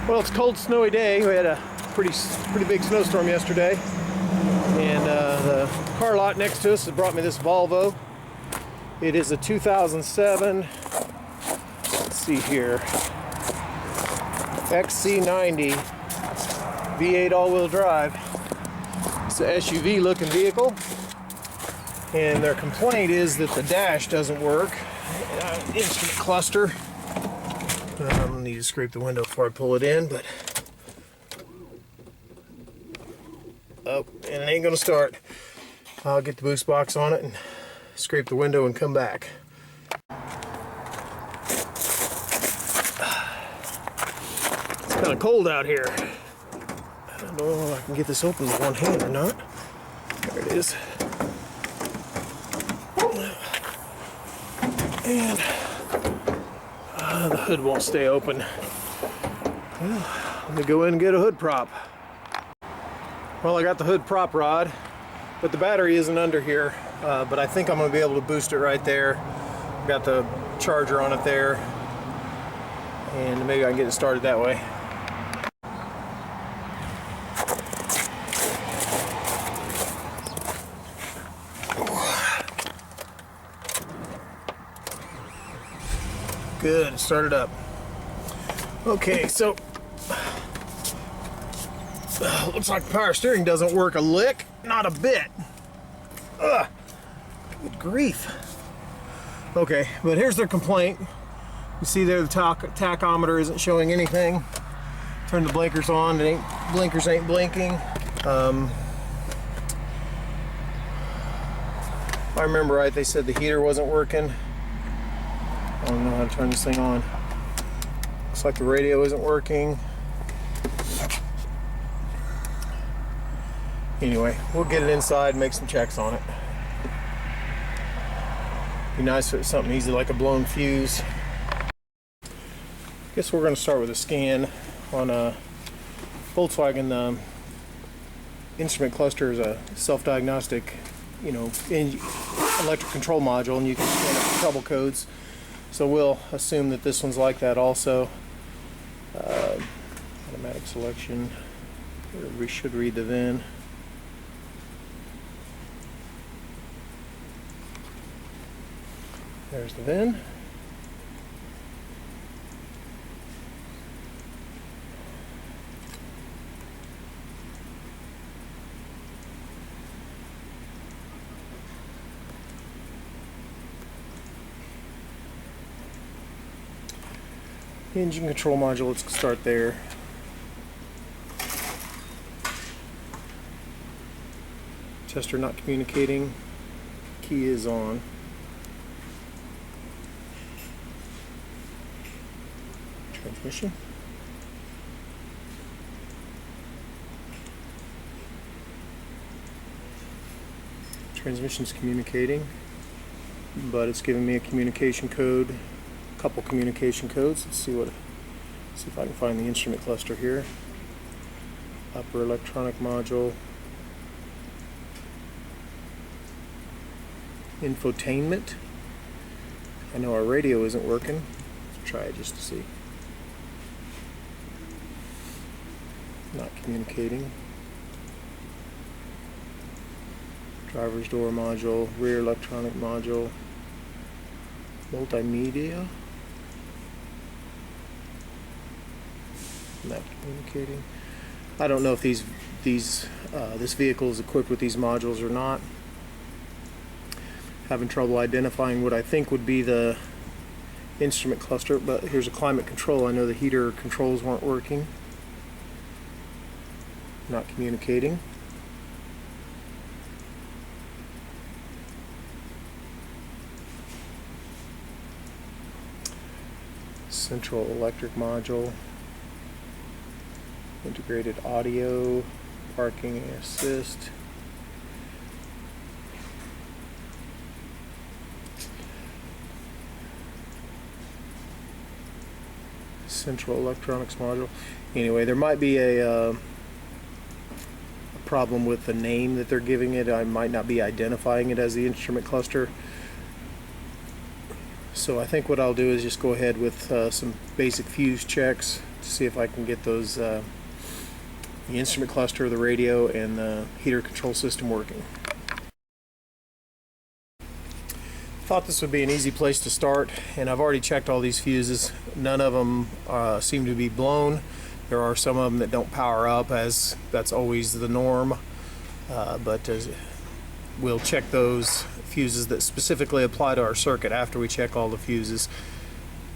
Well, it's a cold, snowy day. We had a pretty big snowstorm yesterday, and the car lot next to us has brought me this Volvo. It is a 2007. Let's see here, XC90 V8 all-wheel drive. It's an SUV-looking vehicle, and their complaint is that the dash doesn't work. Instrument cluster. I need to scrape the window before I pull it in, but oh, and it ain't gonna start. I'll get the boost box on it and scrape the window and come back. It's kind of cold out here. I don't know if I can get this open with one hand or not. There it is. And the hood won't stay open. Well, let me go in and get a hood prop. Well, I got the hood prop rod, but the battery isn't under here. But I think I'm going to be able to boost it right there. Got the charger on it there, and maybe I can get it started that way. Good, start it up. Okay, so looks like the power steering doesn't work a lick, not a bit. Ugh, good grief. Okay, but here's their complaint. You see there the tachometer isn't showing anything. Turn the blinkers on, blinkers ain't blinking. If I remember right, they said the heater wasn't working. I don't know how to turn this thing on. Looks like the radio isn't working. Anyway, we'll get it inside and make some checks on it. Be nice if it's something easy like a blown fuse. Guess we're going to start with a scan on a Volkswagen. Instrument cluster is a self-diagnostic, electric control module, and you can scan it for trouble codes. So we'll assume that this one's like that also. Automatic selection. We should read the VIN. There's the VIN. Engine control module, let's start there. Tester not communicating. Key is on. Transmission. Transmission's communicating, but it's giving me a communication code. Couple communication codes. Let's see if I can find the instrument cluster here. Upper electronic module. Infotainment. I know our radio isn't working. Let's try it just to see. Not communicating. Driver's door module, rear electronic module, multimedia. Not communicating. I don't know if this vehicle is equipped with these modules or not. Having trouble identifying what I think would be the instrument cluster, but here's a climate control. I know the heater controls weren't working. Not communicating. Central electric module. Integrated audio, parking assist. Central electronics module. Anyway, there might be a problem with the name that they're giving it. I might not be identifying it as the instrument cluster. So I think what I'll do is just go ahead with some basic fuse checks, to see if I can get those the instrument cluster, the radio, and the heater control system working. Thought this would be an easy place to start, and I've already checked all these fuses. None of them seem to be blown. There are some of them that don't power up, as that's always the norm, but we'll check those fuses that specifically apply to our circuit after we check all the fuses.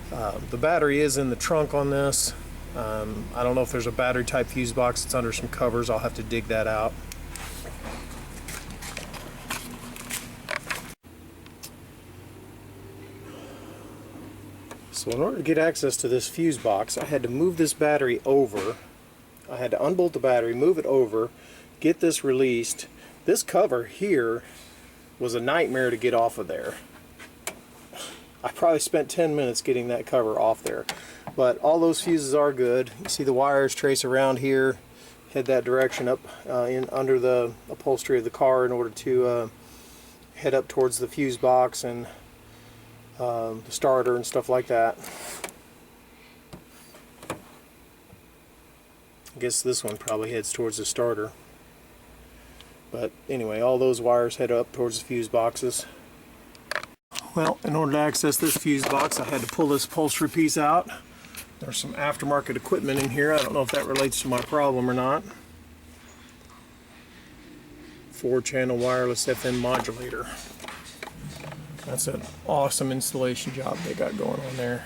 The battery is in the trunk on this. I don't know if there's a battery type fuse box. It's under some covers. I'll have to dig that out. So in order to get access to this fuse box, I had to move this battery over. I had to unbolt the battery, move it over, get this released. This cover here was a nightmare to get off of there. I probably spent 10 minutes getting that cover off there. But all those fuses are good. You see the wires trace around here, head that direction up in under the upholstery of the car in order to head up towards the fuse box and the starter and stuff like that. I guess this one probably heads towards the starter. But anyway, all those wires head up towards the fuse boxes. Well, in order to access this fuse box, I had to pull this upholstery piece out. There's some aftermarket equipment in here. I don't know if that relates to my problem or not. 4-channel wireless FM modulator. That's an awesome installation job they got going on there.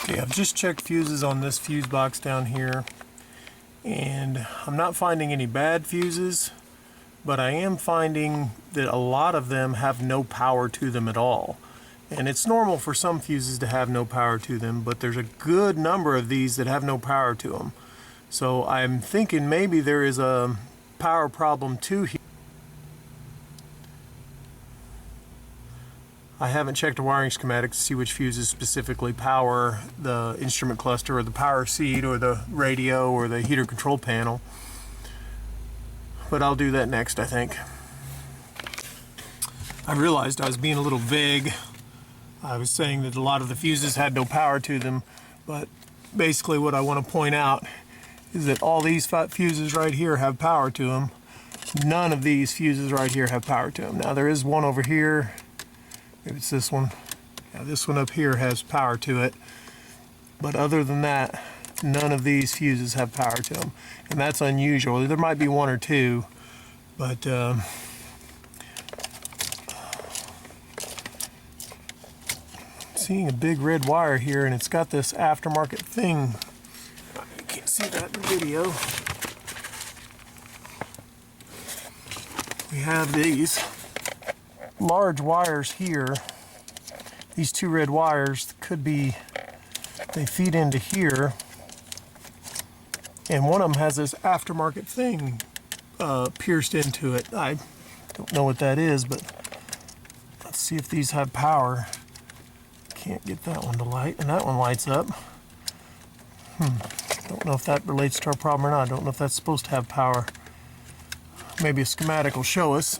Okay, I've just checked fuses on this fuse box down here, and I'm not finding any bad fuses, but I am finding that a lot of them have no power to them at all. And it's normal for some fuses to have no power to them, but there's a good number of these that have no power to them. So I'm thinking maybe there is a power problem too here. I haven't checked a wiring schematic to see which fuses specifically power the instrument cluster or the power seat or the radio or the heater control panel. But I'll do that next, I think. I realized I was being a little vague. I was saying that a lot of the fuses had no power to them, but basically what I want to point out is that all these fuses right here have power to them. None of these fuses right here have power to them. Now there is one over here. Maybe it's this one. Yeah, this one up here has power to it. But other than that, none of these fuses have power to them. And that's unusual. There might be one or two, but seeing a big red wire here, and it's got this aftermarket thing. You can't see that in the video. We have these large wires here. These two red wires could be, they feed into here, and one of them has this aftermarket thing pierced into it. I don't know what that is, but let's see if these have power. Can't get that one to light, and that one lights up. Don't know if that relates to our problem or not. I don't know if that's supposed to have power. Maybe a schematic will show us.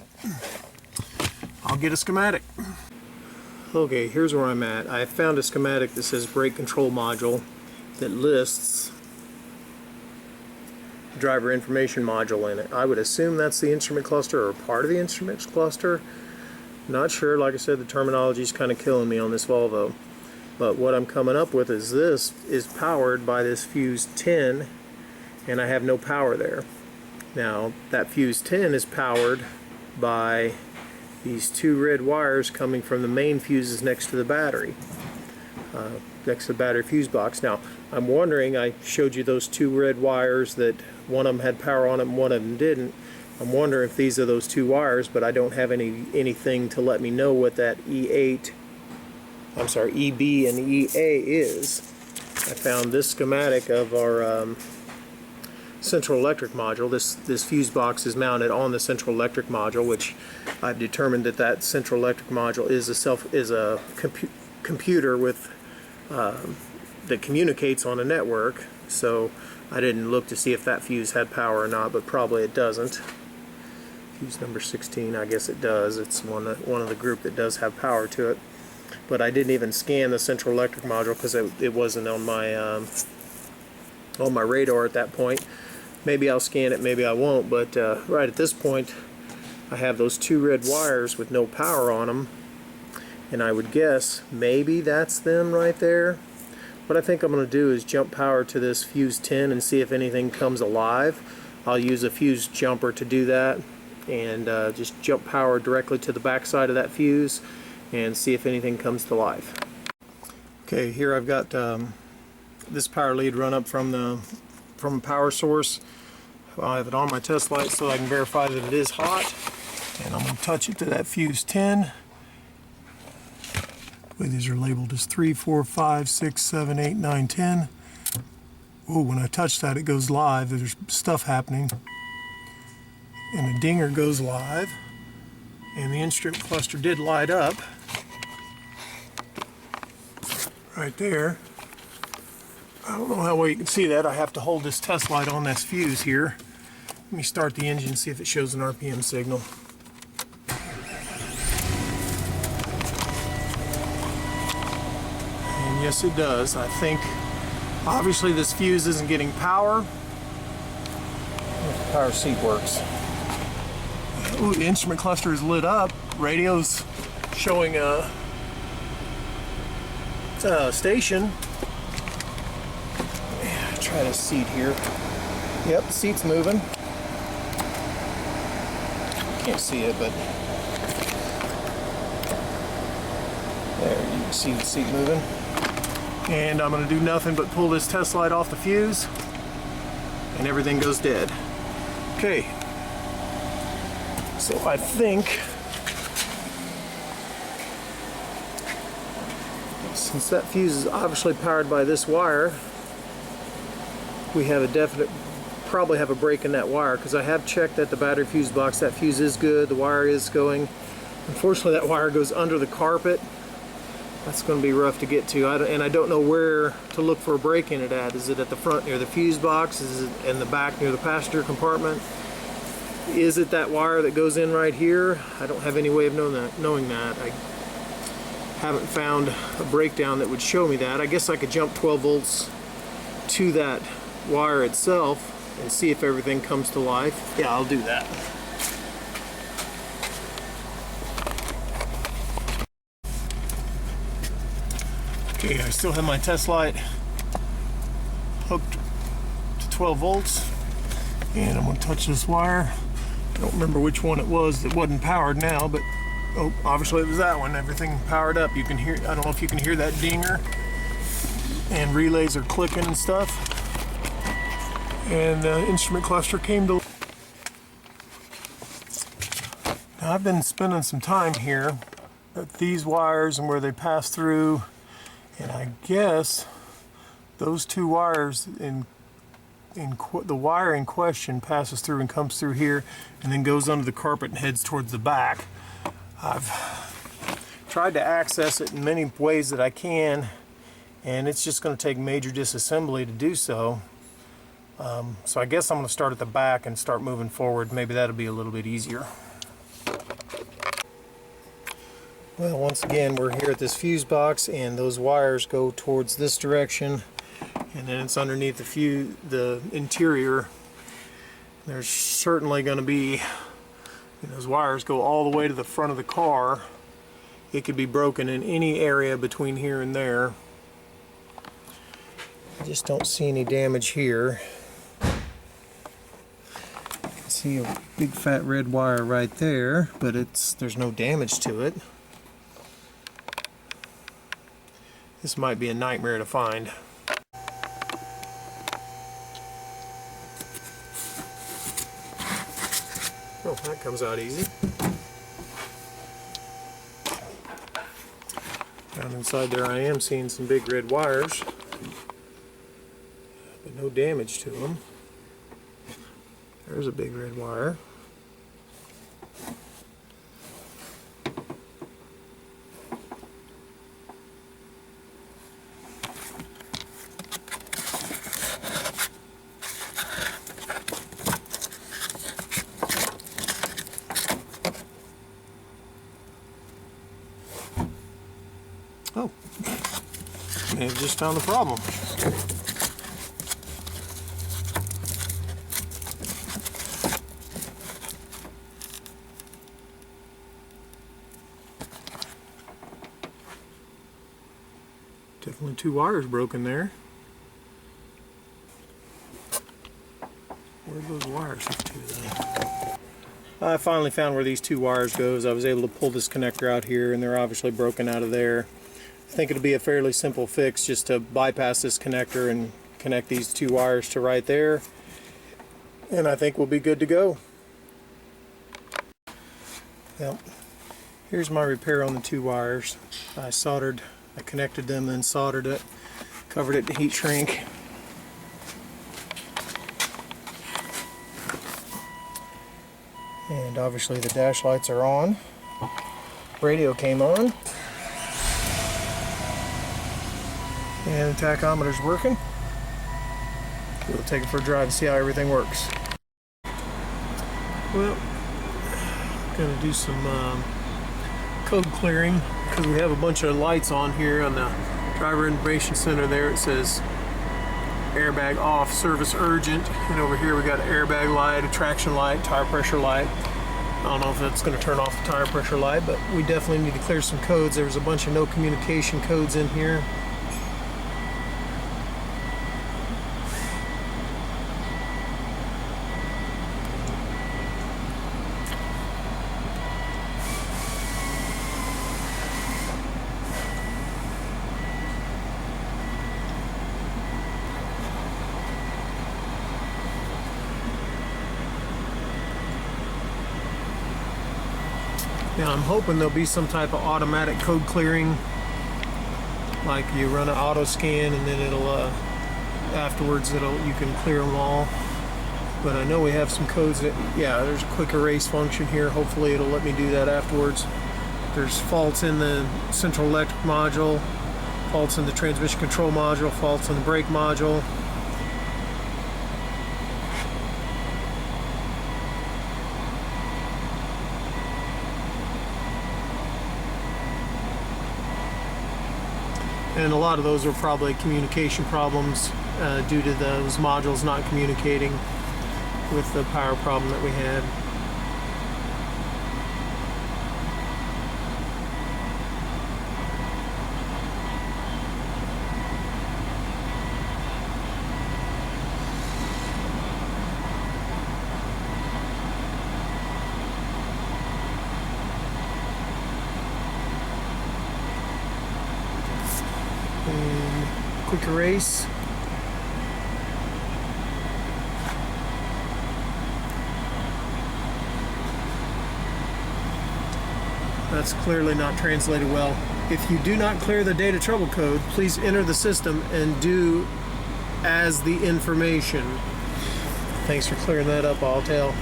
I'll get a schematic. Okay, here's where I'm at. I found a schematic that says brake control module that lists driver information module in it. I would assume that's the instrument cluster or part of the instrument cluster. Not sure. Like I said, the terminology is kind of killing me on this Volvo. But what I'm coming up with is this is powered by this fuse 10, and I have no power there. Now, that fuse 10 is powered by these two red wires coming from the main fuses next to the battery, next to the battery fuse box. Now, I'm wondering, I showed you those two red wires that one of them had power on it and one of them didn't. I'm wondering if these are those two wires, but I don't have anything to let me know what that EB and EA is. I found this schematic of our central electric module. This fuse box is mounted on the central electric module, which I've determined that central electric module is a computer with that communicates on a network. So I didn't look to see if that fuse had power or not, but probably it doesn't. Fuse number 16, I guess it does. It's one of the group that does have power to it. but I didn't even scan the central electric module because it wasn't on my radar at that point. Maybe I'll scan it, maybe I won't, but right at this point I have those two red wires with no power on them, and I would guess maybe that's them right there. What I think I'm going to do is jump power to this fuse 10 and see if anything comes alive. I'll use a fuse jumper to do that, and just jump power directly to the back side of that fuse and see if anything comes to life. Okay, here I've got this power lead run up from a power source. I have it on my test light so I can verify that it is hot, and I'm going to touch it to that fuse 10. These are labeled as 3, 4, 5, 6, 7, 8, 9, 10. Oh, when I touch that, it goes live. There's stuff happening. And the dinger goes live. And the instrument cluster did light up. Right there. I don't know how well you can see that. I have to hold this test light on this fuse here. Let me start the engine, see if it shows an RPM signal. Yes, it does. I think obviously this fuse isn't getting power. The power seat works. Ooh, the instrument cluster is lit up. Radio's showing a station. Try the seat here. Yep, the seat's moving. Can't see it, but there you can see the seat moving. And I'm going to do nothing but pull this test light off the fuse, and everything goes dead. Okay, so I think since that fuse is obviously powered by this wire, we have probably have a break in that wire, because I have checked at the battery fuse box. That fuse is good, the wire is going. Unfortunately, that wire goes under the carpet. That's going to be rough to get to, and I don't know where to look for a break in it at. Is it at the front near the fuse box? Is it in the back near the passenger compartment? Is it that wire that goes in right here? I don't have any way of knowing that. I haven't found a breakdown that would show me that. I guess I could jump 12 volts to that wire itself and see if everything comes to life. Yeah, I'll do that. Okay, I still have my test light hooked to 12 volts, and I'm going to touch this wire. I don't remember which one it was that wasn't powered now, but oh, obviously it was that one. Everything powered up. You can hear, I don't know if you can hear that dinger, and relays are clicking and stuff. And the instrument cluster came to. Now, I've been spending some time here at these wires and where they pass through. And I guess those two wires the wire in question passes through and comes through here and then goes under the carpet and heads towards the back. I've tried to access it in many ways that I can, and it's just going to take major disassembly to do so. So I guess I'm going to start at the back and start moving forward. Maybe that'll be a little bit easier. Well, once again, we're here at this fuse box, and those wires go towards this direction, and then it's underneath the interior. There's certainly going to be, those wires go all the way to the front of the car. It could be broken in any area between here and there. I just don't see any damage here. I can see a big fat red wire right there, but there's no damage to it. This might be a nightmare to find. Oh, that comes out easy. Down inside there I am seeing some big red wires, but no damage to them. There's a big red wire. just found the problem. Definitely two wires broken there. Where do those wires get to then? I finally found where these two wires goes. I was able to pull this connector out here, and they're obviously broken out of there. I think it'll be a fairly simple fix just to bypass this connector and connect these two wires to right there, and I think we'll be good to go. Well, here's my repair on the two wires. I connected them, then soldered it, covered it to heat shrink. And obviously the dash lights are on. Radio came on. And the tachometer's working. We'll take it for a drive and see how everything works. Well, I'm gonna do some code clearing because we have a bunch of lights on here on the driver information center. There it says airbag off, service urgent, and over here we got an airbag light, a traction light, tire pressure light. I don't know if that's going to turn off the tire pressure light, but we definitely need to clear some codes. There was a bunch of no communication codes in here. Now I'm hoping there'll be some type of automatic code clearing, like you run an auto scan and then it'll afterwards you can clear them all. But I know we have some codes that, yeah, there's a quick erase function here. Hopefully it'll let me do that afterwards. There's faults in the central electric module, faults in the transmission control module, faults in the brake module. And a lot of those are probably communication problems due to those modules not communicating with the power problem that we had. Quick erase. That's clearly not translated well. If you do not clear the data trouble code, please enter the system and do as the information. Thanks for clearing that up, I'll tell.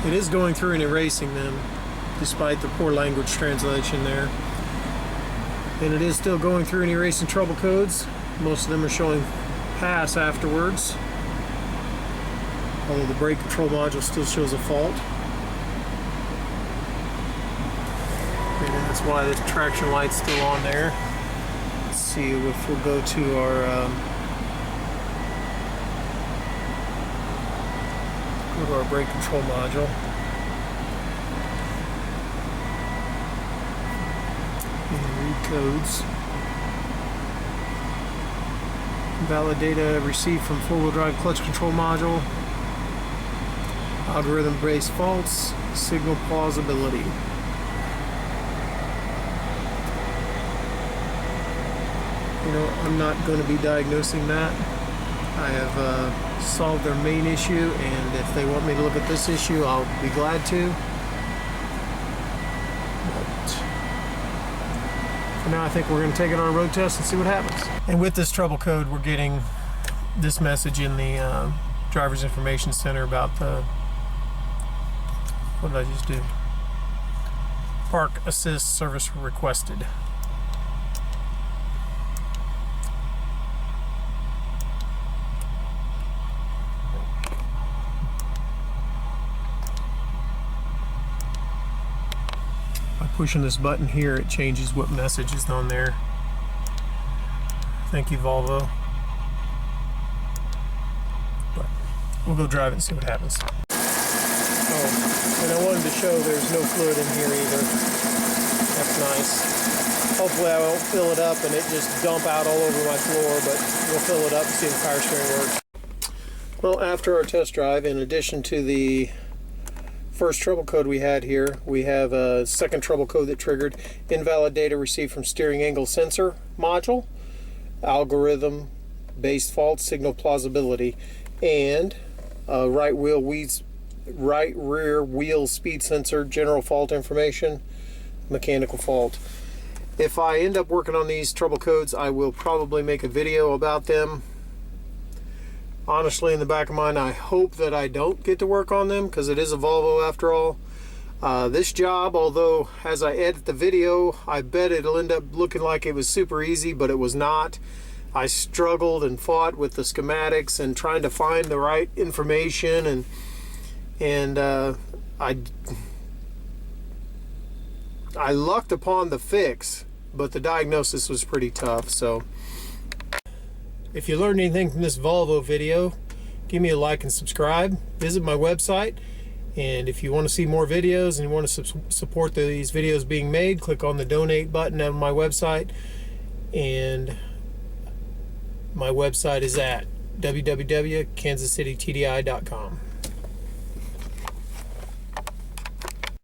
It is going through and erasing them, despite the poor language translation there. And it is still going through and erasing trouble codes. Most of them are showing pass afterwards, although the brake control module still shows a fault. And that's why the traction light's still on there. Let's see if we'll go to our brake control module. Codes. Valid data received from four-wheel drive clutch control module. Algorithm-based faults. Signal plausibility. You know, I'm not going to be diagnosing that. I have solved their main issue, and if they want me to look at this issue, I'll be glad to. Now I think we're going to take it on a road test and see what happens. And with this trouble code, we're getting this message in the driver's information center about the, what did I just do? Park assist service requested. pushing this button here, it changes what message is on there. Thank you, Volvo. But we'll go drive it and see what happens. Oh, and I wanted to show there's no fluid in here either. That's nice. Hopefully I won't fill it up and it just dump out all over my floor, but we'll fill it up and see if the power steering works. Well, after our test drive, in addition to the first trouble code we had here, we have a second trouble code that triggered invalid data received from steering angle sensor module, algorithm based fault, signal plausibility, and right rear wheel speed sensor, general fault information, mechanical fault. If I end up working on these trouble codes, I will probably make a video about them. Honestly, in the back of my mind, I hope that I don't get to work on them, because it is a Volvo after all. This job, although as I edit the video, I bet it'll end up looking like it was super easy, but it was not. I struggled and fought with the schematics and trying to find the right information, and I lucked upon the fix, but the diagnosis was pretty tough. So if you learned anything from this Volvo video, give me a like and subscribe. Visit my website, and if you want to see more videos and you want to support these videos being made, click on the donate button on my website, and my website is at www.kansascitytdi.com.